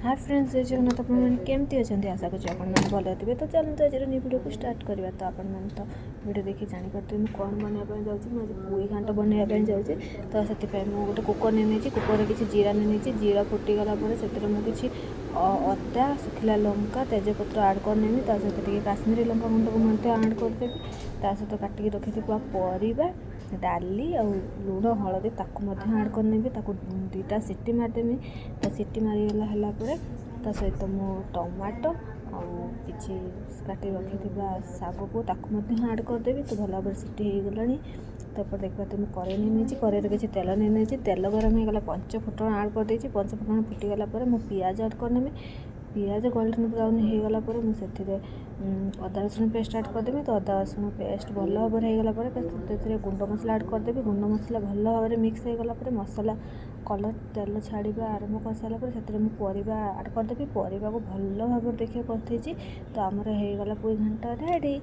Hi friends, जय जगन्नाथ। आपमती अच्छा आशा कर भल थे। तो चलते आज वीडियो को स्टार्ट करवा। तो आपण तो वीडियो देखिए जानीपे मुझे कौन बनवाई जाऊँगी। मुझे पुई घाट बनवाई जाऊँगी। तो से गोटे कुकर नहीं कुकर किसी जीरा नहीं जीरा फुटीगला से किसी अदा शुखिला लंका तेजपत्र आड करनेमी। सहित काश्मीरी लंका गुंड को मध्य आड करदेवी। सहित काटिकी रखी परिवा डाली आ लुण हलदी ताकू आड करनेबी। दुईटा सीटी मारदेमी। तो सीटी मारीगला सहित मु टमाटो आछि काटी रखी शाग को आड करदेवी। तो भल भाव सीटी हो गला। तो देखा तो मुझे कड़े नहीं कड़े किसी तेल नहीं तेल गरम होगा पंच फुटण आड करदे। पंच फुटण फुटीगला मुझे पियाज आड करनेमी। पियाज गोल्डन ब्राउन हो गला मुझे अदा रसुण पेस्ट आड करदेवी। तो अदा रसुण पेस्ट भल भाव होगा गुंड मसला आड करदेवी। गुंड मसला भल भाव मिक्स हो गला मसला कलर तेल छाड़ा आरंभ कर सारापर से परिवा आड करदेवी। परिवा को भल भाव देखिए करदे। तो आमर हो गला पुई घांट रेडी।